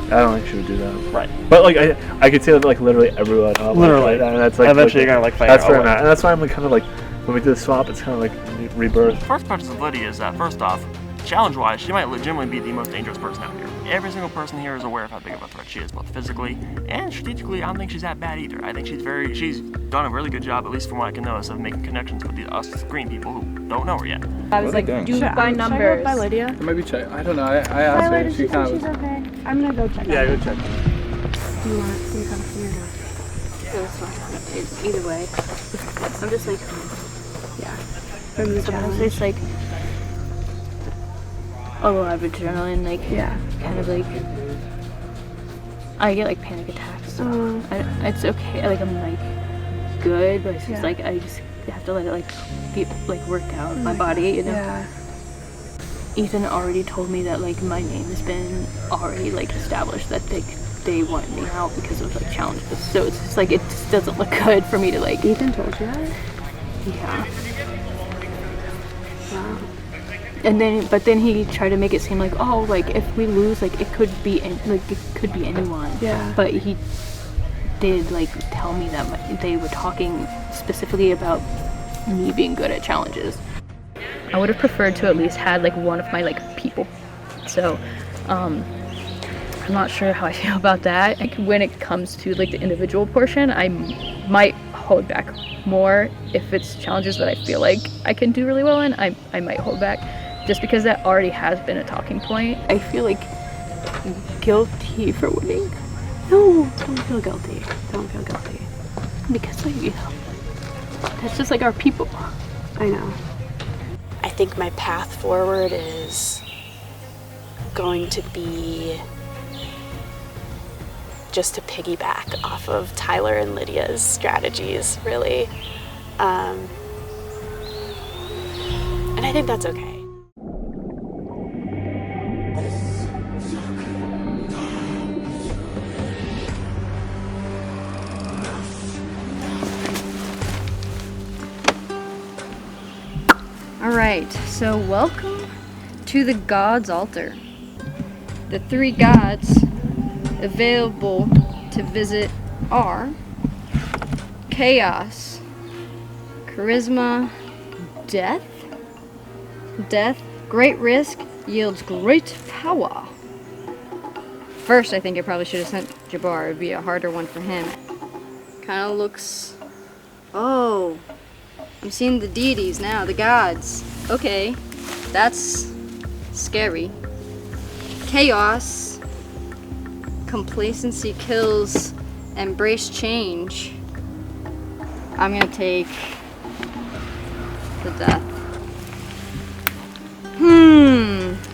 don't think she would do that. Right. But like I could say that like literally everyone. Literally. And that's like Eventually you're gonna like find That's her where I'm way. at, and that's why I'm like, kind of like when we do the swap, it's kind of like rebirth. First part of Lydia is that first off, challenge-wise, she might legitimately be the most dangerous person out here. Every single person here is aware of how big of a threat she is, both physically and strategically. I don't think she's that bad either. I think she's done a really good job, at least from what I can notice, of making connections with us green people who don't know her yet. I was like, do by numbers. By Lydia. It might be check. I don't know. I asked her. She kind She's of. okay. I'm gonna go check. Yeah, go check. Do you want to come here? It's fine. Either way, I'm just like, yeah. From the Sometimes it's like a lot of adrenaline, like kind of like I get like panic attacks. So it's okay. Like I'm like good, but it's just like I just have to let it like work out my body, you know. Yeah. Ethan already told me that like my name has been already like established, that they want me out because of like challenges. So it's just like it just doesn't look good for me to like. Ethan told you that? Yeah. Wow. And then he tried to make it seem like, oh, like if we lose, like it could be anyone. Yeah. But he did like tell me that they were talking specifically about me being good at challenges. I would have preferred to at least had like one of my like people. So, I'm not sure how I feel about that. Like when it comes to like the individual portion, I might hold back more. If it's challenges that I feel like I can do really well in, I might hold back, just because that already has been a talking point. I feel like guilty for winning. No, don't feel guilty. Don't feel guilty. Because like, you know, that's just like our people. I know. I think my path forward is going to be just to piggyback off of Tyler and Lydia's strategies, really. And I think that's okay. Alright, so welcome to the God's Altar. The 3 gods available to visit are Chaos, Charisma, Death. Death, great risk, yields great power. First, I think I probably should have sent Jabbar. It'd be a harder one for him. Kind of looks... Oh, I'm seeing the deities now, the gods. Okay, that's scary. Chaos, complacency kills, embrace change. I'm gonna take the death.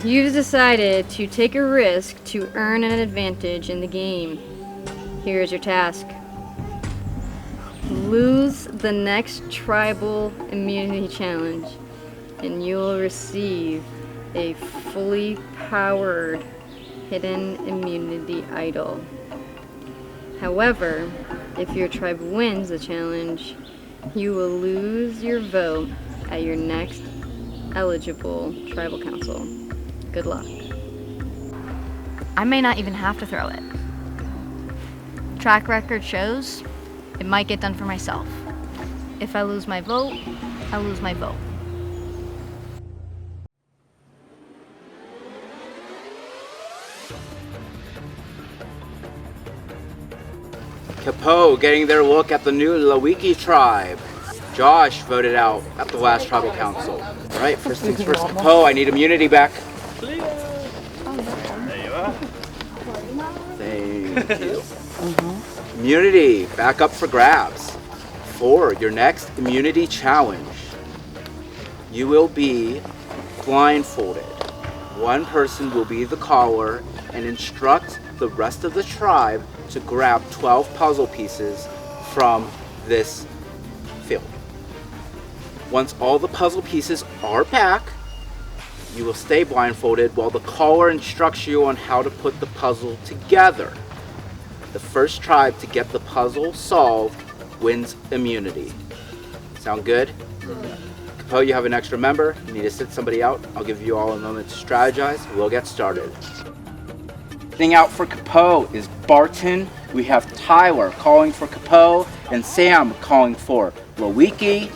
You've decided to take a risk to earn an advantage in the game. Here is your task. lose the next tribal immunity challenge, and you will receive a fully powered hidden immunity idol. However, if your tribe wins the challenge, you will lose your vote at your next eligible tribal council. Good luck. I may not even have to throw it. Track record shows it might get done for myself. If I lose my vote, I lose my vote. Capo getting their look at the new Lawiki tribe. Josh voted out at the last tribal council. All right, first things first. Capo, I need immunity back. There you are. Thank you. Immunity back up for grabs. For your next immunity challenge, you will be blindfolded. One person will be the caller and instruct the rest of the tribe to grab 12 puzzle pieces from this field. Once all the puzzle pieces are back, you will stay blindfolded while the caller instructs you on how to put the puzzle together. The first tribe to get the puzzle solved wins immunity. Sound good? Capo, you have an extra member. You need to sit somebody out. I'll give you all a moment to strategize. We'll get started. Sitting out for Capo is Barton. We have Tyler calling for Capo and Sam calling for Lawiki.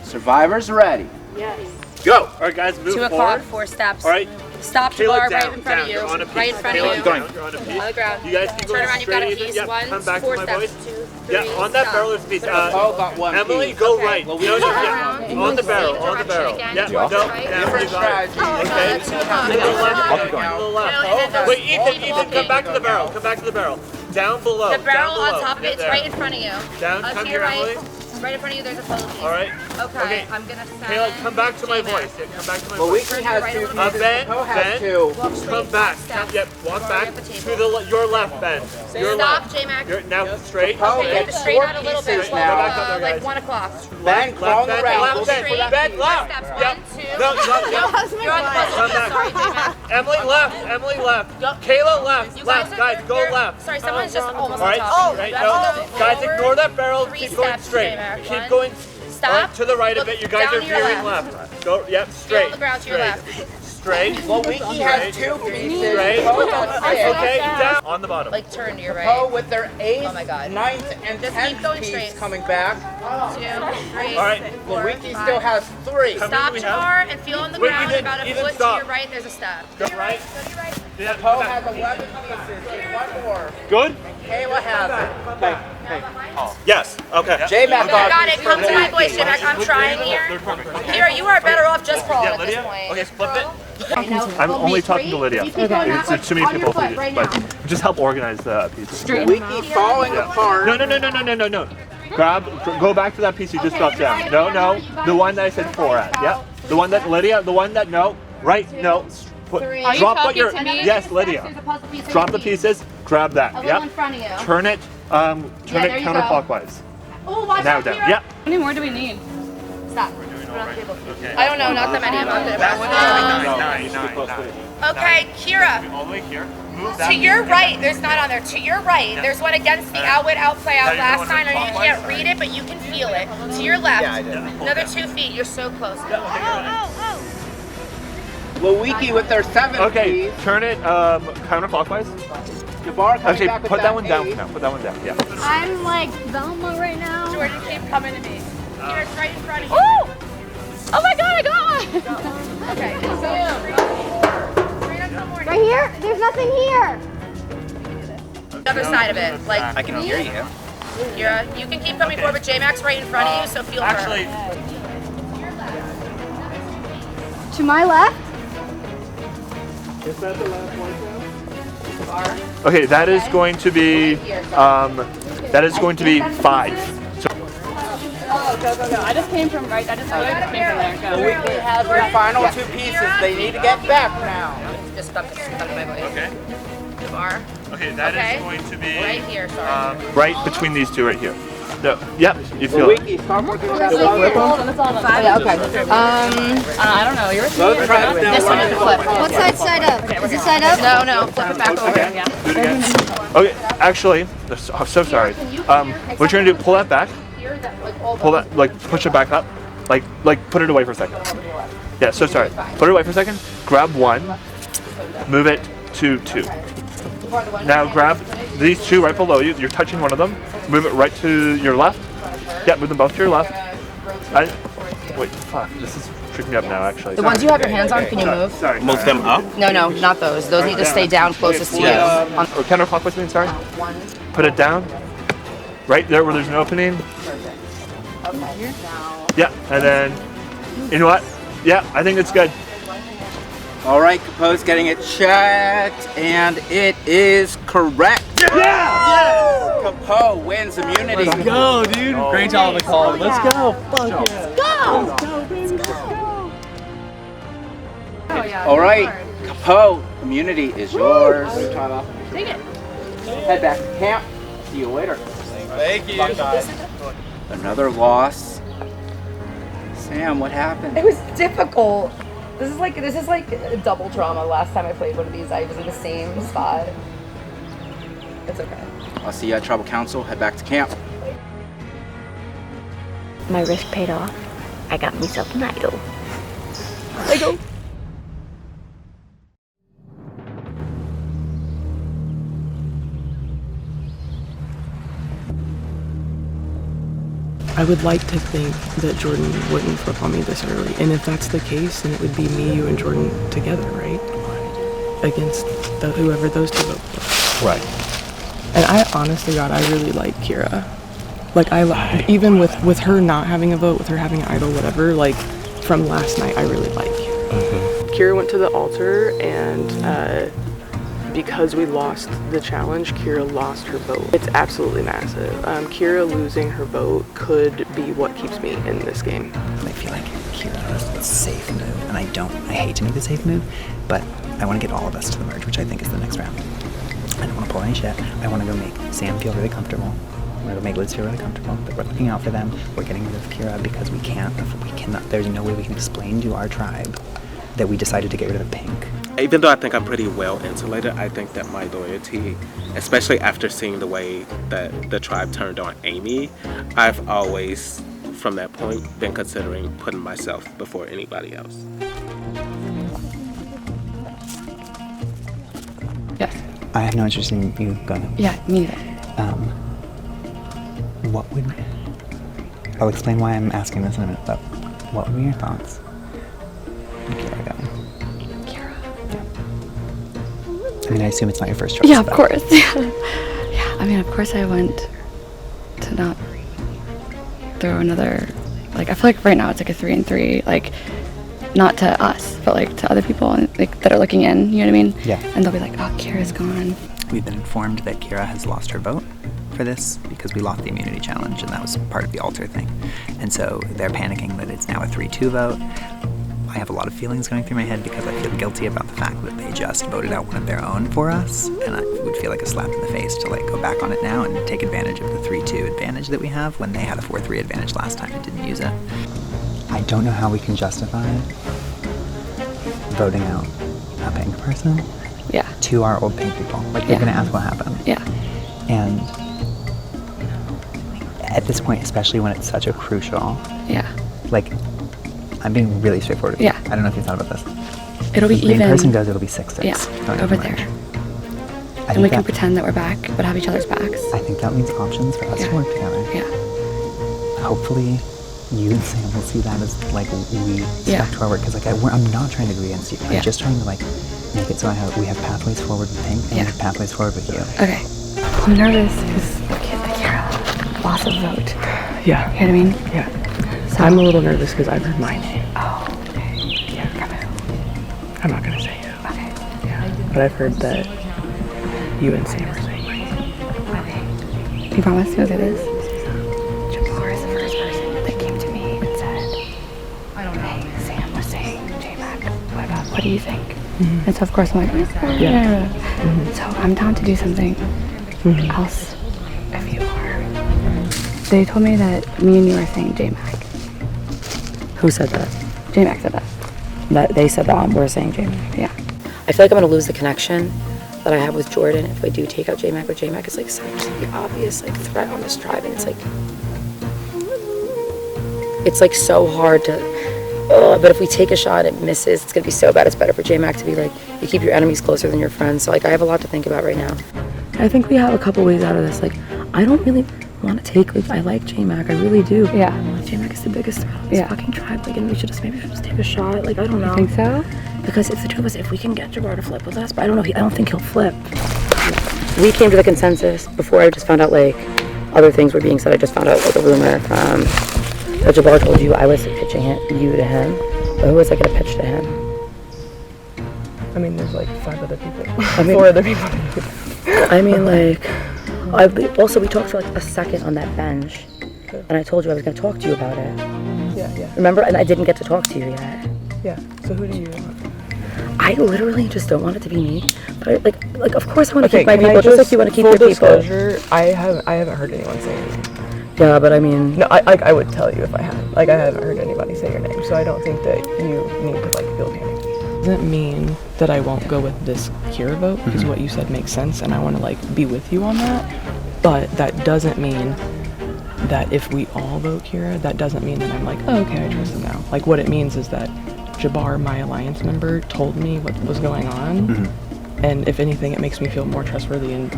Survivors ready? Yes. Go! All right, guys, move 2 o'clock, forward. 4 steps. All right. Stop the Kayla, bar down, right in front down. of you. You're on a piece. Right in front Kayla, of you. down. You're on a piece. On the ground. You guys can go Turn around, you've got a straight piece. Yep, 1, come back 4 to my steps, voice. 2, 3, Yeah, on that stop. barrel there's a piece. Capo got one Emily, piece. go Okay. right. Well, No, no, turn yeah. around. On the Same barrel, on the direction barrel. again. Yeah, Towards go. the right. Down, Different you got it. strategy. Okay. To the left, to the left. Wait, Ethan, come back to the barrel. Come back to the barrel. Down below. The barrel down below. on top of Get it's there. right in front of you. Down, Up come to here, your right. Emily. Right in front of you, there's a puzzle piece. All right. Okay, I'm gonna send. Kayla, come back to my voice. Yeah, come back to my voice. Lawiki has 2 pieces. Ben, Capo has Ben, 2. come back. Yep, walk back to the your left, Ben. Your Stop, left. J-Mac. You're now straight. Capo Okay, you have to gets straighten 4 out a little bit. pieces Go back now. up there, Like guys. 1 o'clock. Ben crawling Ben, around. left, Go Ben, straight. Ben, left. Steps, Yep. 1, 2. No, you're You're on the puzzle Come piece. back. Sorry, J-Mac. Emily left. Emily left. Kayla left. You Left. are- Guys, go you're- left. Sorry, someone's just almost All right. on top. Right. You No. have to go Guys, forward. ignore that barrel. 3 Keep going steps, straight. J-Mac. Keep 1. going. Stop. All right, to the right a Look bit. You guys down are to your veering left. left. Go. Yep. Feel Straight. the ground to your left. Straight. Lawiki has 2 pieces. Straight. Capo got 6. Okay. Down. On the bottom. Like turn to your Capo right. with their 8th, Oh my God. 9th, and Just keep 10th going piece straight. coming back. 2, 3, All right. 4, Lawiki 5. still has 3. How many Stop, do we have? Jamar, and feel on the Wait, ground. Ethan, About a Ethan, foot stop. to your right, there's a step. Go right. Yeah, Capo come has back. 11 pieces. 1 more. Good. Kayla has it. Hey. Yes. Okay. J-Mac Got it. Come to my voice, J-Mac. I'm trying here. Here, you are better off just crawling at this point. Okay, flip it. I'm only talking to Lydia. It's too many people, please. But just help organize the pieces. Lawiki falling apart. No. Go back to that piece you just dropped down. No. The one that I said 4 at. Yep. The one that Lydia. The one that no. Right. No. Drop what you're. Yes, Lydia. Drop the pieces. Grab that. Yep. Turn it. Turn it counterclockwise. Oh, watch Now out down. here. Yep. How many more do we need? Stop. Okay. I don't know, not that many. Okay, Kira. All the way here. Move To your right, there's not on there. To your right, there's one against the outwit, outplay, out Now you're last going time. I know you clockwise, can't read it, but you can feel it. To your left, Yeah, I did. another 2 feet. You're so close. Lawiki with their 7th Okay, piece. turn it counterclockwise. Jabbar coming Actually, back with put that one down 8. for now. Put that one down. Yeah. I'm like Velma right now. Jordan, keep coming to me. Here, it's right in front of you. Oh! Oh my god, I got one! Okay, Right here? There's nothing here! the other side of it. Like, I can hear you. Kira, you can keep coming forward, but J-Mac's right in front of you, so feel her. Actually, To my left? is that the last one? Okay, that is going to be that is going to be 5. So, Oh, go. I just came from right. I just came from there. Lawiki has their final 2 pieces. They need to get back now. Just come to my voice. okay. Jamar. Okay, that is Okay. going to be Right here, sorry. right between these two right here. No. Yep. You feel it. Start working on that. Yeah, okay. I don't know. You're Both tribes now. This one is the flip. What side's side up? Is it side up? No. Flip it back over. Yeah. Do it again. Okay. Actually, I'm so sorry. What you're gonna do? Pull that back. Pull that. Like push it back up. Like put it away for a second. Yeah. So sorry. Put it away for a second. Grab one. Move it to 2. Now grab these 2 right below you. You're touching one of them. Move it right to your left. Yeah, move them both to your left. Wait, fuck. This is freaking me up now, actually. The ones you have your hands on, can you move? Sorry. Move them up? No, not those. Those need to stay down closest to you. Or counterclockwise, mean, sorry. Put it down. Right there where there's an opening. Yeah, and then, you know what? Yeah, I think it's good. All right, Capo's getting it checked, and it is correct. Yeah! Capo wins immunity. Let's go, dude. Great job on the call. Let's go. Fuck yeah. All right, Capo, immunity is yours. Take it. Head back to camp. See you later. Thank you. Another loss. Sam, what happened? It was difficult. This is like a double trauma. Last time I played one of these, I was in the same spot. It's okay. I'll see you at Tribal Council. Head back to camp. My risk paid off. I got myself an idol. Idol. I would like to think that Jordan wouldn't flip on me this early, and if that's the case, then it would be me, you, and Jordan together, right? Against whoever those 2 vote for. Right. And I, honest to God, I really like Kira. Like, even with her not having a vote, with her having an idol, whatever, like, from last night, I really like Kira. Mm-hmm. Kira went to the altar, and because we lost the challenge, Kira lost her vote. It's absolutely massive. Kira losing her vote could be what keeps me in this game. I feel like Kira's a safe move, and I hate to make the safe move, but I want to get all of us to the merge, which I think is the next round. I don't want to pull any shit. I want to go make Sam feel really comfortable. I want to go make Liz feel really comfortable, that we're looking out for them. We're getting rid of Kira because we cannot, there's no way we can explain to our tribe that we decided to get rid of Pink. Even though I think I'm pretty well insulated, I think that my loyalty, especially after seeing the way that the tribe turned on Amy, I've always, from that point, been considering putting myself before anybody else. Yes. I have no interest in you going. Yeah, me neither. I'll explain why I'm asking this in a minute, but what were your thoughts on Kira going? I mean, I assume it's not your first choice. Yeah, of course. Yeah, I mean, of course I want to not throw another, like, I feel like right now it's like a 3-3, like, not to us, but like to other people like, that are looking in, you know what I mean? Yeah. And they'll be like, oh, Kira's gone. We've been informed that Kira has lost her vote for this because we lost the immunity challenge, and that was part of the altar thing. And so they're panicking that it's now a 3-2 vote. I have a lot of feelings going through my head because I feel guilty about the fact that they just voted out one of their own for us, and it would feel like a slap in the face to like go back on it now and take advantage of the 3-2 advantage that we have when they had a 4-3 advantage last time and didn't use it. I don't know how we can justify voting out a Pink person to our old Pink people. Like, they're gonna ask what happened. Yeah. And at this point, especially when it's such a crucial, like, I'm being really straightforward. Yeah. I don't know if you thought about this. It'll be if the main even. person goes, it'll be 6-6. Yeah, over there. And we can pretend that we're back, but have each other's backs. I think that means options for us to work together. Yeah. Hopefully, you and Sam will see that as like we stuck to our work. Because like I'm not trying to go against you. I'm just trying to like make it so we have pathways forward with Pink and we have pathways forward with you. Okay. I'm nervous because Kira lost a vote. Yeah. You know what I mean? Yeah. So I'm a little nervous because I've heard my name. Oh, okay. Yeah. I'm not gonna say it. Okay. Yeah. But I've heard that you and Sam are saying my name. You promise to know who it is? Jabbar is the first person that came to me and said, hey, Sam was saying J-Mac, what do you think? Mm-hmm. And so of course I'm like, Yeah. So I'm down to do something else if you are. They told me that me and you were saying J-Mac. Who said that? J-Mac said that. That they said that we're saying J-Mac, yeah. I feel like I'm gonna lose the connection that I have with Jordan if I do take out J-Mac, but J-Mac is like such the obvious like threat on this tribe, and it's like so hard to, but if we take a shot and it misses, it's gonna be so bad. It's better for J-Mac to be like, you keep your enemies closer than your friends. So like I have a lot to think about right now. I think we have a couple ways out of this. Like I don't really want to take, like I like J-Mac, I really do. Yeah. Like, J-Mac is the biggest threat on this fucking tribe. Like, and maybe we should just take a shot. Like I don't know. You think so? Because if the two of us, if we can get Jabbar to flip with us, but I don't know, I don't think he'll flip. We came to the consensus before I just found out like other things were being said. I just found out like a rumor from that Jabbar told you I was pitching you to him, but who was I gonna pitch to him? I mean, there's like 5 other people. I mean, 4 other people. I mean, like, we talked for like a second on that bench, and I told you I was gonna talk to you about it. Yeah. Remember? And I didn't get to talk to you yet. Yeah. So who do you want? I literally just don't want it to be me. But like of course I want to keep my people, just like you want to keep your full people. disclosure, I haven't heard anyone say anything. Yeah, but I mean, no, I would tell you if I had. Like I haven't heard anybody say your name, so I don't think that you need to like feel panicky. Doesn't mean that I won't go with this Kira vote because what you said makes sense, and I want to like be with you on that. But that doesn't mean that if we all vote Kira, that doesn't mean that I'm like, oh, okay, I trust him now. Like what it means is that Jabbar, my alliance member, told me what was going on, and if anything, it makes me feel more trustworthy in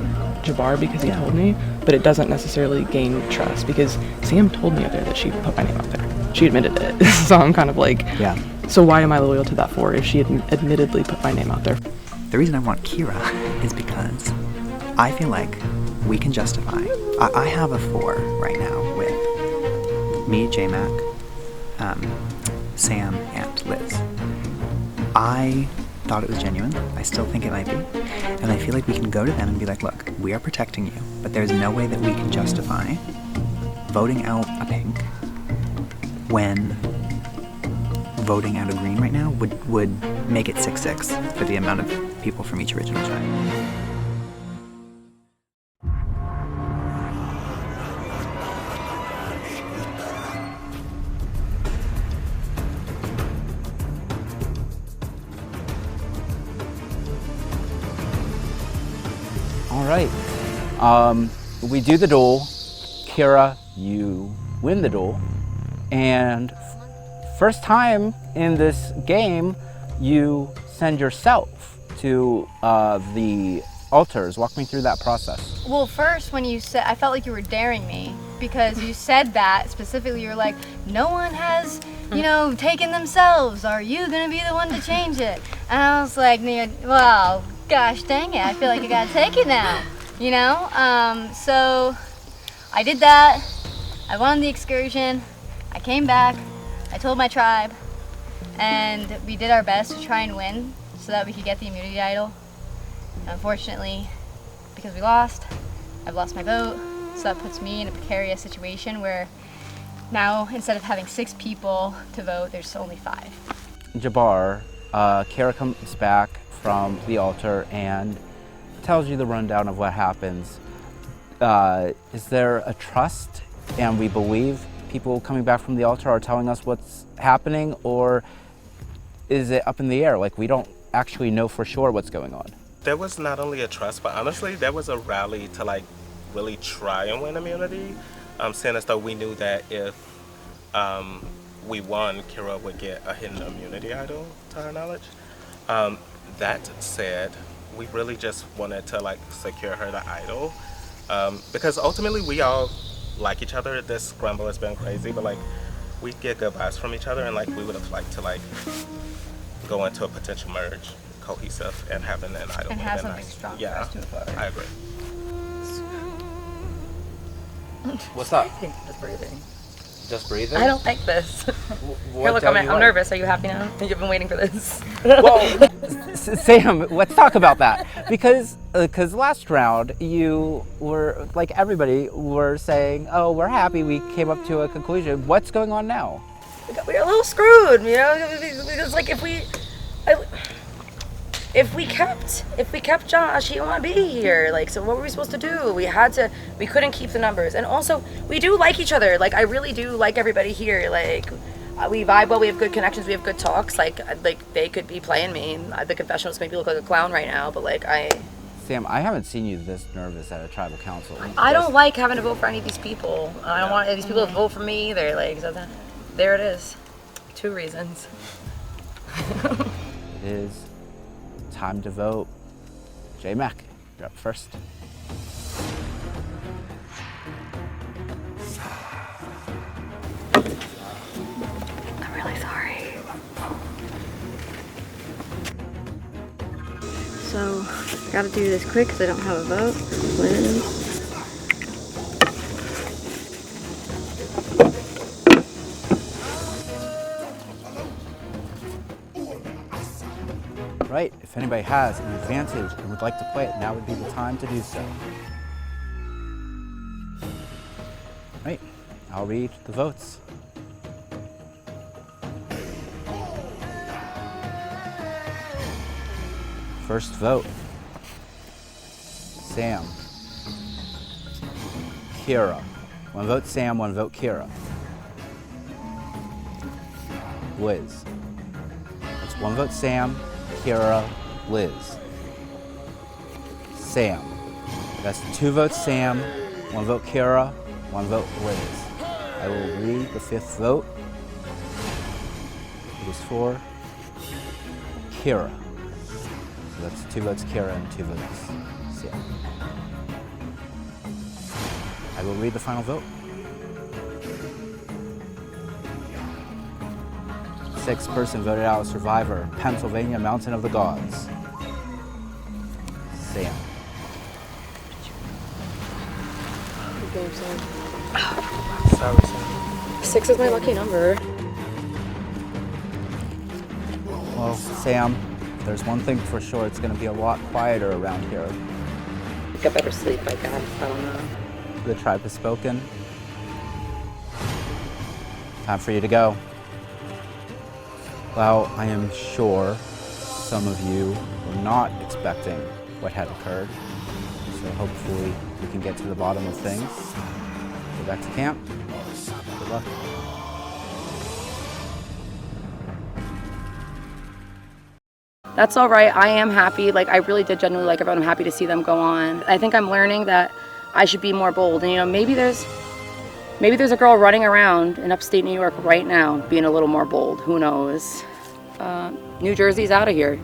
Jabbar because he told me, but it doesn't necessarily gain trust because Sam told me out there that she put my name out there. She admitted it, so I'm kind of like, yeah. So why am I loyal to that for if she admittedly put my name out there? The reason I want Kira is because I feel like we can justify. I have a 4 right now with me, J-Mac, Sam, and Liz. I thought it was genuine. I still think it might be. And I feel like we can go to them and be like, look, we are protecting you, but there's no way that we can justify voting out a pink when voting out a green right now would make it 6-6 for the amount of people from each original tribe. All right, we do the duel. Kira, you win the duel, and first time in this game, you send yourself to the altars. Walk me through that process. Well, first when you said, I felt like you were daring me because you said that specifically. You were like, no one has, taken themselves. Are you gonna be the one to change it? And I was like, well, gosh dang it, I feel like I gotta take it now, so I did that. I went on the excursion. I came back. I told my tribe, and we did our best to try and win so that we could get the immunity idol. Unfortunately, because we lost, I've lost my vote, so that puts me in a precarious situation where now instead of having 6 people to vote, there's only 5. Jabbar, Kira comes back from the altar and tells you the rundown of what happens. Is there a trust and we believe people coming back from the altar are telling us what's happening, or is it up in the air? Like we don't actually know for sure what's going on. There was not only a trust, but honestly, there was a rally to like really try and win immunity. Saying as though we knew that if we won, Kira would get a hidden immunity idol, to our knowledge. That said, we really just wanted to like secure her the idol, because ultimately we all like each other. This scramble has been crazy, but like we get good vibes from each other, and like we would have liked to like go into a potential marriage cohesive and having an idol. And have something strong yeah, for us to apply. I agree. What's up? Just breathing. Just breathing? I don't like this. Here, look, I'm nervous. Are you happy now? You've been waiting for this. Well, Sam, let's talk about that because last round you were like everybody were saying, "Oh, we're happy. We came up to a conclusion." What's going on now? We're a little screwed, because like if if we kept Josh, he didn't want to be here. Like, so what were we supposed to do? We couldn't keep the numbers. And also, we do like each other. Like, I really do like everybody here. Like, we vibe well, we have good connections, we have good talks. Like they could be playing me. The confessionals make me look like a clown right now, but like Sam, I haven't seen you this nervous at a tribal council. I don't like having to vote for any of these people. I don't want these people to vote for me either. Like, so there it is. 2 reasons. It is time to vote. J-Mac, you're up first. I'm really sorry. So, I gotta do this quick because I don't have a vote. Liz. Right, if anybody has an advantage and would like to play it, now would be the time to do so. Right, I'll read the votes. First vote, Sam. Kira. 1 vote Sam, 1 vote Kira. Liz. That's 1 vote Sam, Kira, Liz. Sam. That's 2 votes Sam, 1 vote Kira, 1 vote Liz. I will read the 5th vote. It is for Kira. So that's 2 votes Kira and 2 votes Sam. I will read the final vote. 6th person voted out as survivor, Pennsylvania Mountain of the Gods. Sam. Good game, Sam. 6 is my lucky number. Well, Sam, there's one thing for sure, it's going to be a lot quieter around here. I think I better sleep, I guess. I don't know. The tribe has spoken. Time for you to go. Well, I am sure some of you were not expecting what had occurred. So hopefully we can get to the bottom of things. Go back to camp. Good luck. That's all right. I am happy. Like, I really did genuinely like everyone. I'm happy to see them go on. I think I'm learning that I should be more bold. And, you know, maybe there's a girl running around in upstate New York right now being a little more bold. Who knows? New Jersey's out of here.